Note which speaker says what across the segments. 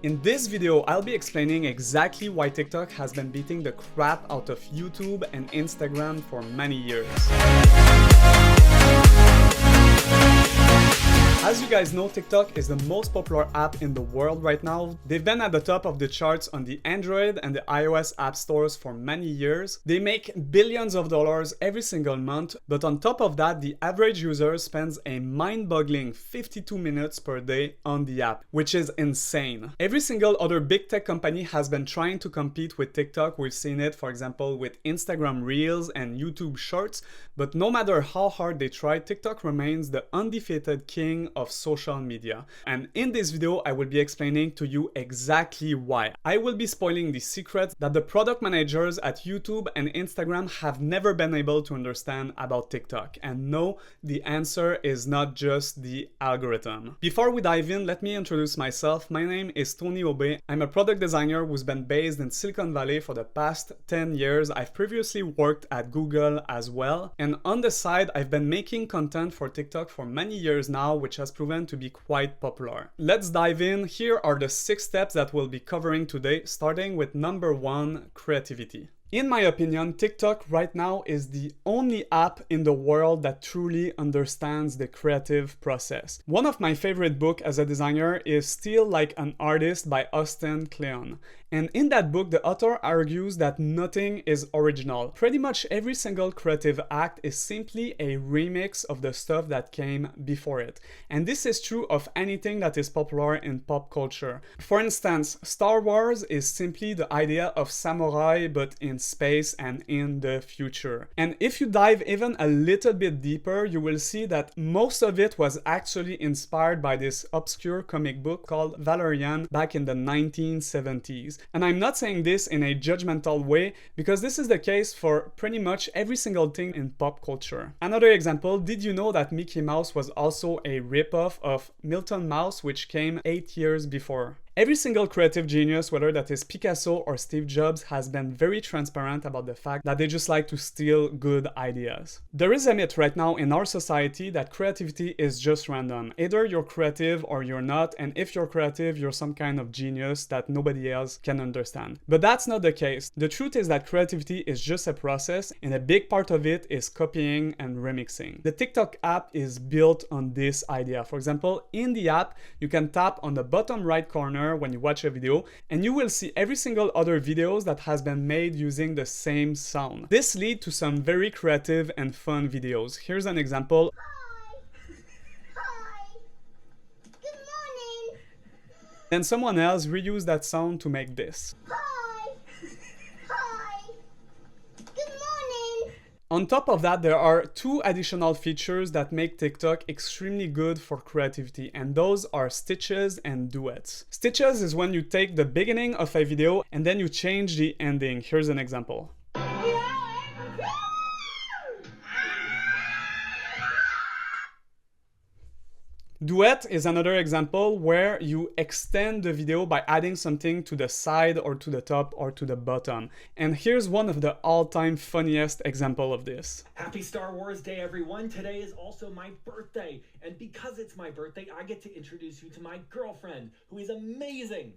Speaker 1: In this video, I'll be explaining exactly why TikTok has been beating the crap out of YouTube and Instagram for many years. As you guys know, TikTok is the most popular app in the world right now. They've been at the top of the charts on the Android and the iOS app stores for many years. They make billions of dollars every single month, but on top of that, the average user spends a mind-boggling 52 minutes per day on the app, which is insane. Every single other big tech company has been trying to compete with TikTok. We've seen it, for example, with Instagram Reels and YouTube Shorts, but no matter how hard they try, TikTok remains the undefeated king of social media. And in this video, I will be explaining to you exactly why. I will be spoiling the secrets that the product managers at YouTube and Instagram have never been able to understand about TikTok. And no, the answer is not just the algorithm. Before we dive in, let me introduce myself. My name is Tony Aube. I'm a product designer who's been based in Silicon Valley for the past 10 years. I've previously worked at Google as well. And on the side, I've been making content for TikTok for many years now, which has proven to be quite popular. Let's dive in. Here are the 6 steps that we'll be covering today, starting with number 1, creativity. In my opinion, TikTok right now is the only app in the world that truly understands the creative process. One of my favorite books as a designer is Still Like an Artist by Austin Kleon. And in that book, the author argues that nothing is original. Pretty much every single creative act is simply a remix of the stuff that came before it. And this is true of anything that is popular in pop culture. For instance, Star Wars is simply the idea of samurai, but in space and in the future. And if you dive even a little bit deeper, you will see that most of it was actually inspired by this obscure comic book called Valerian back in the 1970s. And I'm not saying this in a judgmental way, because this is the case for pretty much every single thing in pop culture. Another example, did you know that Mickey Mouse was also a ripoff of Milton Mouse, which came 8 years before? Every single creative genius, whether that is Picasso or Steve Jobs, has been very transparent about the fact that they just like to steal good ideas. There is a myth right now in our society that creativity is just random. Either you're creative or you're not, and if you're creative, you're some kind of genius that nobody else can understand. But that's not the case. The truth is that creativity is just a process, and a big part of it is copying and remixing. The TikTok app is built on this idea. For example, in the app, you can tap on the bottom right corner when you watch a video, and you will see every single other videos that has been made using the same sound. This leads to some very creative and fun videos. Here's an example.
Speaker 2: Hi. Good morning.
Speaker 1: Then someone else reused that sound to make this.
Speaker 2: Hi. Good morning.
Speaker 1: On top of that, there are 2 additional features that make TikTok extremely good for creativity, and those are stitches and duets. Stitches is when you take the beginning of a video and then you change the ending. Here's an example. Duet is another example where you extend the video by adding something to the side or to the top or to the bottom. And here's one of the all-time funniest example of this.
Speaker 3: Happy Star Wars Day, everyone. Today is also my birthday. And because it's my birthday, I get to introduce you to my girlfriend, who is amazing.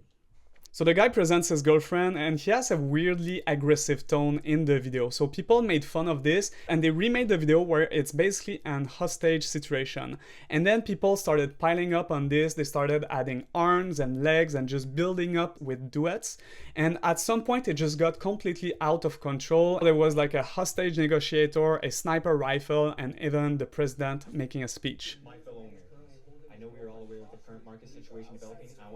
Speaker 1: So the guy presents his girlfriend and he has a weirdly aggressive tone in the video. So people made fun of this and they remade the video where it's basically an hostage situation. And then people started piling up on this. They started adding arms and legs and just building up with duets. And at some point it just got completely out of control. There was like a hostage negotiator, a sniper rifle, and even the president making a speech.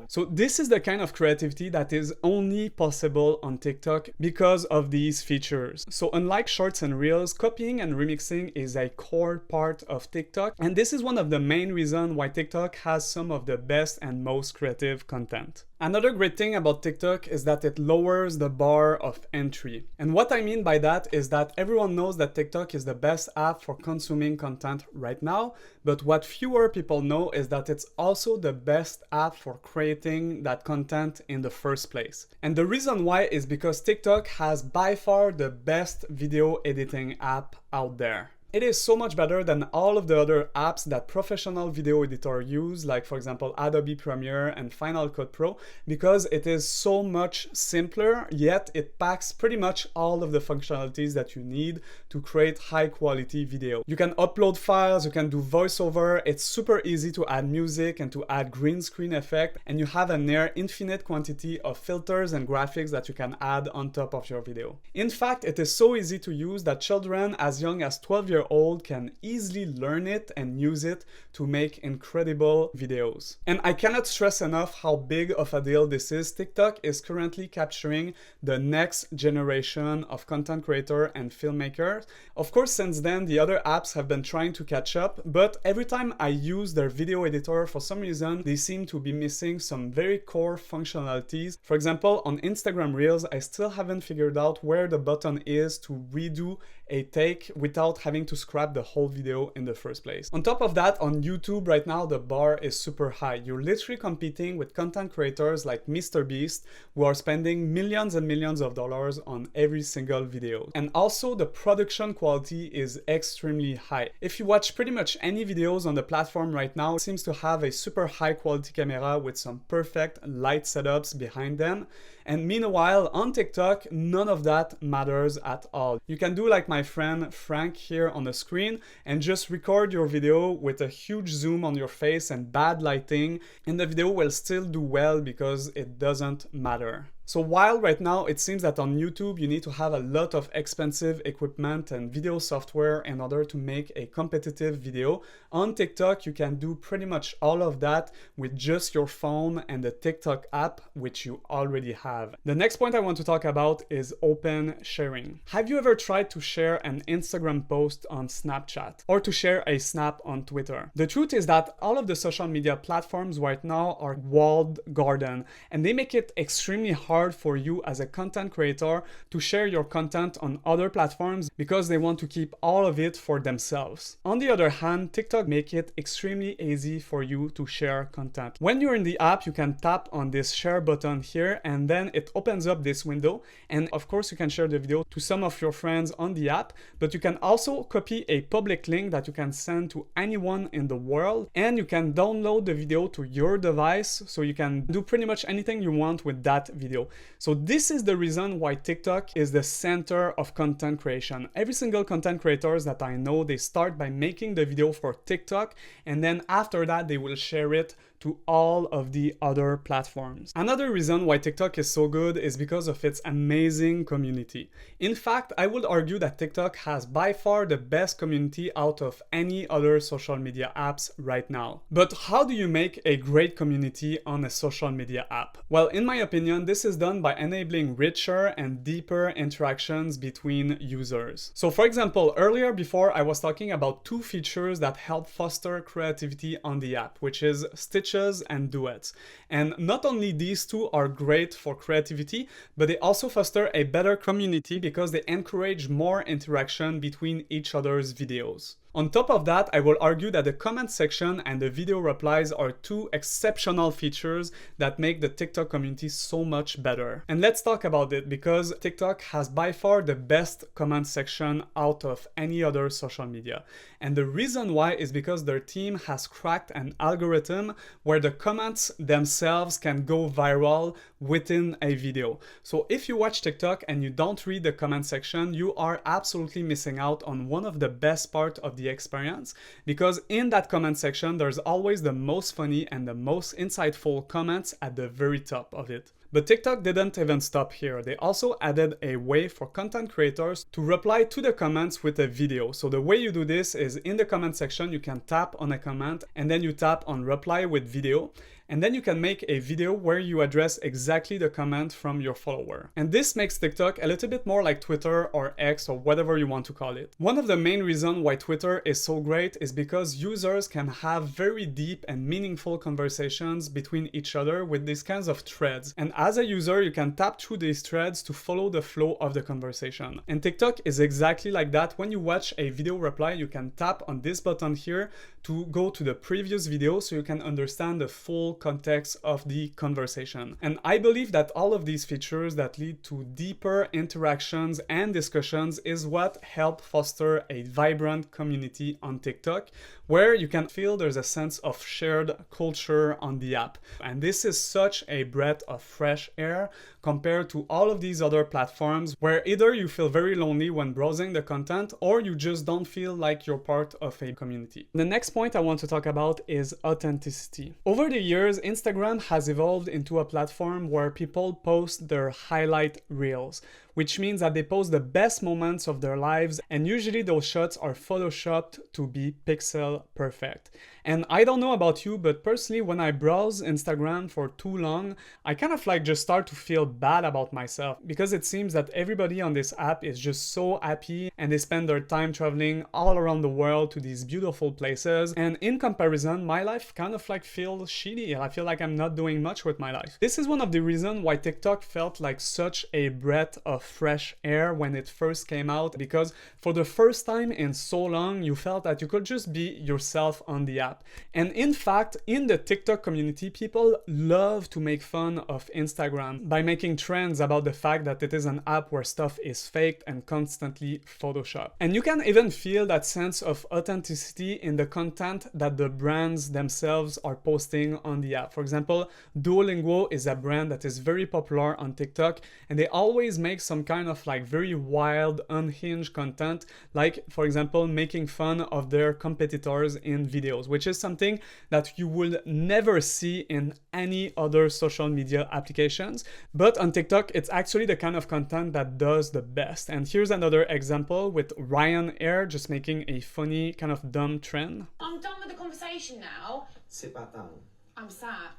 Speaker 1: So this is the kind of creativity that is only possible on TikTok because of these features. So unlike shorts and reels, copying and remixing is a core part of TikTok. And this is one of the main reasons why TikTok has some of the best and most creative content. Another great thing about TikTok is that it lowers the bar of entry. And what I mean by that is that everyone knows that TikTok is the best app for consuming content right now, but what fewer people know is that it's also the best app for creating that content in the first place. And the reason why is because TikTok has by far the best video editing app out there. It is so much better than all of the other apps that professional video editors use, like for example Adobe Premiere and Final Cut Pro, because it is so much simpler, yet it packs pretty much all of the functionalities that you need to create high quality video. You can upload files, you can do voiceover, it's super easy to add music and to add green screen effect, and you have a near infinite quantity of filters and graphics that you can add on top of your video. In fact, it is so easy to use that children as young as 12-year-old can easily learn it and use it to make incredible videos. And I cannot stress enough how big of a deal this is. TikTok is currently capturing the next generation of content creators and filmmakers. Of course, since then, the other apps have been trying to catch up, but every time I use their video editor, for some reason, they seem to be missing some very core functionalities. For example, on Instagram Reels, I still haven't figured out where the button is to redo a take without having to scrap the whole video in the first place. On top of that, on YouTube right now, the bar is super high. You're literally competing with content creators like MrBeast, who are spending millions and millions of dollars on every single video. And also the production quality is extremely high. If you watch pretty much any videos on the platform right now, it seems to have a super high quality camera with some perfect light setups behind them. And meanwhile, on TikTok, none of that matters at all. You can do like my friend Frank here on the screen and just record your video with a huge zoom on your face and bad lighting, and the video will still do well because it doesn't matter. So while right now it seems that on YouTube you need to have a lot of expensive equipment and video software in order to make a competitive video, on TikTok you can do pretty much all of that with just your phone and the TikTok app, which you already have. The next point I want to talk about is open sharing. Have you ever tried to share an Instagram post on Snapchat or to share a snap on Twitter? The truth is that all of the social media platforms right now are walled garden, and they make it extremely hard for you as a content creator to share your content on other platforms because they want to keep all of it for themselves. On the other hand, TikTok make it extremely easy for you to share content. When you're in the app, you can tap on this share button here, and then it opens up this window, and of course you can share the video to some of your friends on the app, but you can also copy a public link that you can send to anyone in the world, and you can download the video to your device, so you can do pretty much anything you want with that video. So this is the reason why TikTok is the center of content creation. Every single content creators that I know, they start by making the video for TikTok, and then after that they will share it to all of the other platforms. Another reason why TikTok is so good is because of its amazing community. In fact, I would argue that TikTok has by far the best community out of any other social media apps right now. But how do you make a great community on a social media app? Well, in my opinion, this is done by enabling richer and deeper interactions between users. So for example, earlier before I was talking about two features that help foster creativity on the app, which is Stitches and Duets. And not only these two are great for creativity, but they also foster a better community because they encourage more interaction between each other's videos. On top of that, I will argue that the comment section and the video replies are two exceptional features that make the TikTok community so much better. And let's talk about it, because TikTok has by far the best comment section out of any other social media. And the reason why is because their team has cracked an algorithm where the comments themselves can go viral within a video. So if you watch TikTok and you don't read the comment section, you are absolutely missing out on one of the best parts of the experience, because in that comment section there's always the most funny and the most insightful comments at the very top of it. But TikTok didn't even stop here. They also added a way for content creators to reply to the comments with a video. So the way you do this is in the comment section, you can tap on a comment and then you tap on reply with video. And then you can make a video where you address exactly the comment from your follower. And this makes TikTok a little bit more like Twitter or X or whatever you want to call it. One of the main reasons why Twitter is so great is because users can have very deep and meaningful conversations between each other with these kinds of threads. And as a user, you can tap through these threads to follow the flow of the conversation. And TikTok is exactly like that. When you watch a video reply, you can tap on this button here to go to the previous video so you can understand the full context of the conversation. And I believe that all of these features that lead to deeper interactions and discussions is what help foster a vibrant community on TikTok, where you can feel there's a sense of shared culture on the app. And this is such a breath of fresh air compared to all of these other platforms where either you feel very lonely when browsing the content or you just don't feel like you're part of a community. The next point I want to talk about is authenticity. Over the years, Instagram has evolved into a platform where people post their highlight reels, which means that they post the best moments of their lives, and usually those shots are photoshopped to be pixel perfect. And I don't know about you, but personally, when I browse Instagram for too long, I kind of like just start to feel bad about myself, because it seems that everybody on this app is just so happy and they spend their time traveling all around the world to these beautiful places. And in comparison, my life kind of like feels shitty. I feel like I'm not doing much with my life. This is one of the reasons why TikTok felt like such a breath of fresh air when it first came out, because for the first time in so long, you felt that you could just be yourself on the app. And in fact, in the TikTok community, people love to make fun of Instagram by making trends about the fact that it is an app where stuff is faked and constantly photoshopped. And you can even feel that sense of authenticity in the content that the brands themselves are posting on the app. For example, Duolingo is a brand that is very popular on TikTok, and they always make some kind of like very wild, unhinged content, like for example, making fun of their competitors in videos, which is something that you will never see in any other social media applications. But on TikTok, it's actually the kind of content that does the best. And here's another example with Ryanair just making a funny kind of dumb trend.
Speaker 4: I'm done with the conversation now.
Speaker 5: Sit back down.
Speaker 4: I'm sad.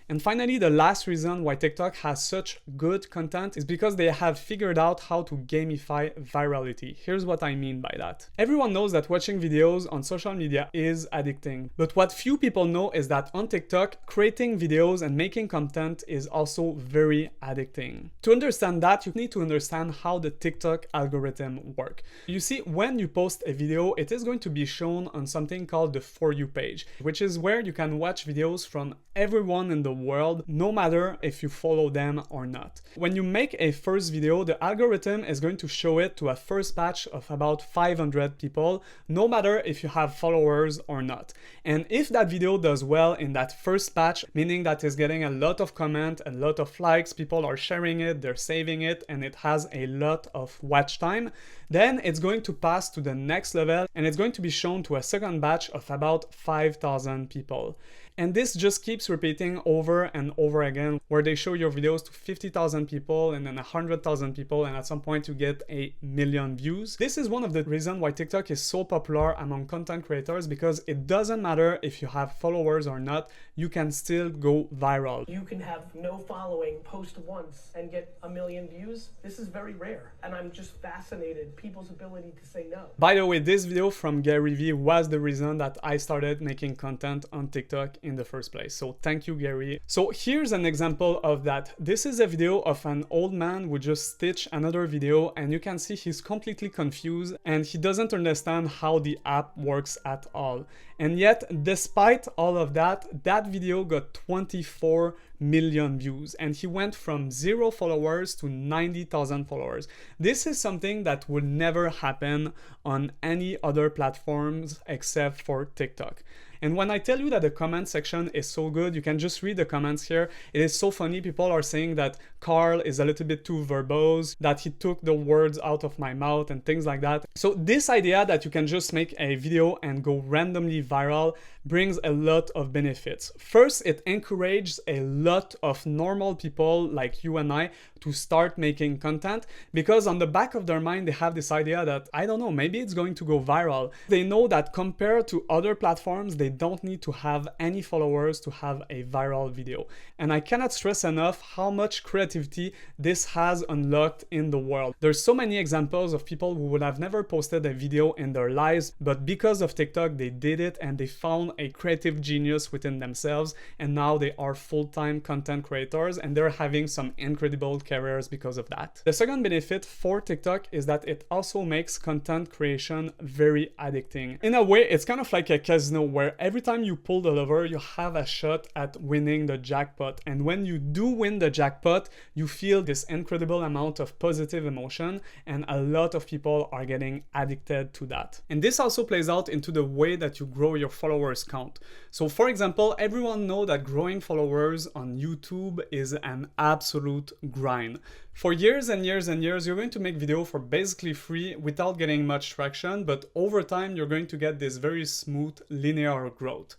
Speaker 1: And finally, the last reason why TikTok has such good content is because they have figured out how to gamify virality. Here's what I mean by that. Everyone knows that watching videos on social media is addicting. But what few people know is that on TikTok, creating videos and making content is also very addicting. To understand that, you need to understand how the TikTok algorithm works. You see, when you post a video, it is going to be shown on something called the For You page, which is where you can watch videos from everyone in the world, no matter if you follow them or not. When you make a first video, the algorithm is going to show it to a first batch of about 500 people, no matter if you have followers or not. And if that video does well in that first batch, meaning that it's getting a lot of comments, a lot of likes, people are sharing it, they're saving it, and it has a lot of watch time, then it's going to pass to the next level and it's going to be shown to a second batch of about 5,000 people. And this just keeps repeating over and over again, where they show your videos to 50,000 people and then 100,000 people, and at some point you get 1,000,000 views. This is one of the reasons why TikTok is so popular among content creators, because it doesn't matter if you have followers or not, you can still go viral.
Speaker 6: You can have no following, post once, and get 1,000,000 views. This is very rare, and I'm just fascinated people's ability to say no.
Speaker 1: By the way, this video from Gary Vee was the reason that I started making content on TikTok in the first place. So thank you, Gary. So here's an example of that. This is a video of an old man who just stitched another video, and you can see he's completely confused and he doesn't understand how the app works at all. And yet, despite all of that, that video got 24 million views, and he went from 0 followers to 90,000 followers. This is something that would never happen on any other platforms except for TikTok. And when I tell you that the comment section is so good, you can just read the comments here. It is so funny. People are saying that Carl is a little bit too verbose, that he took the words out of my mouth and things like that. So this idea that you can just make a video and go randomly viral brings a lot of benefits. First, it encourages a lot of normal people like you and I to start making content, because on the back of their mind, they have this idea that, I don't know, maybe it's going to go viral. They know that compared to other platforms, they don't need to have any followers to have a viral video. And I cannot stress enough how much creativity this has unlocked in the world. There's so many examples of people who would have never posted a video in their lives, but because of TikTok, they did it and they found a creative genius within themselves, and now they are full-time content creators and they're having some incredible careers because of that. The second benefit for TikTok is that it also makes content creation very addicting. In a way, it's kind of like a casino where every time you pull the lever, you have a shot at winning the jackpot. And when you do win the jackpot, you feel this incredible amount of positive emotion, and a lot of people are getting addicted to that. And this also plays out into the way that you grow your followers count. So for example, everyone knows that growing followers on YouTube is an absolute grind. For years and years and years, you're going to make video for basically free without getting much traction, but over time, you're going to get this very smooth linear growth.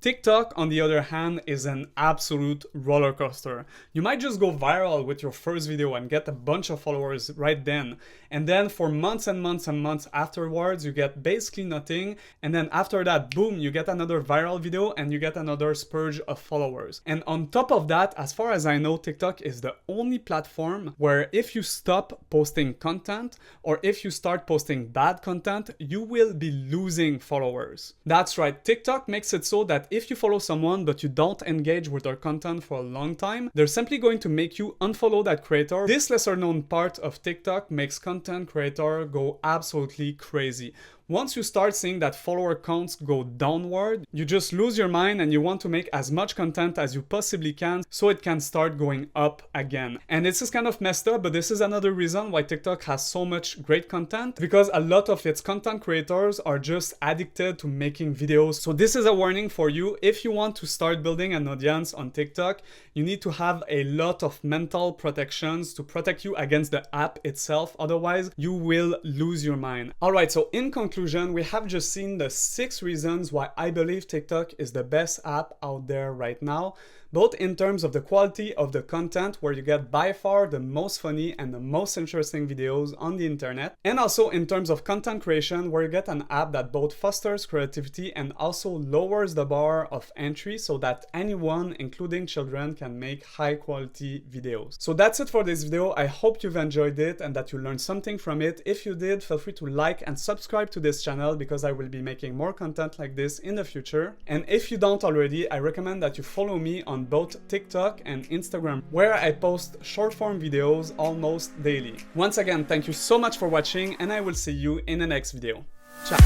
Speaker 1: TikTok, on the other hand, is an absolute roller coaster. You might just go viral with your first video and get a bunch of followers right then. And then for months and months and months afterwards, you get basically nothing. And then after that, boom, you get another viral video and you get another spurge of followers. And on top of that, as far as I know, TikTok is the only platform where if you stop posting content or if you start posting bad content, you will be losing followers. That's right, TikTok makes it so that if you follow someone but you don't engage with their content for a long time, they're simply going to make you unfollow that creator. This lesser known part of TikTok makes content creator go absolutely crazy. Once you start seeing that follower counts go downward, you just lose your mind and you want to make as much content as you possibly can so it can start going up again. And this is kind of messed up, but this is another reason why TikTok has so much great content, because a lot of its content creators are just addicted to making videos. So this is a warning for you. If you want to start building an audience on TikTok, you need to have a lot of mental protections to protect you against the app itself. Otherwise, you will lose your mind. All right, so in conclusion, we have just seen the 6 reasons why I believe TikTok is the best app out there right now, both in terms of the quality of the content, where you get by far the most funny and the most interesting videos on the internet, and also in terms of content creation, where you get an app that both fosters creativity and also lowers the bar of entry so that anyone, including children, can make high quality videos. So that's it for this video. I hope you've enjoyed it and that you learned something from it. If you did, feel free to like and subscribe to this channel because I will be making more content like this in the future. And if you don't already, I recommend that you follow me on both TikTok and Instagram, where I post short form videos almost daily. Once again, thank you so much for watching, and I will see you in the next video. Ciao!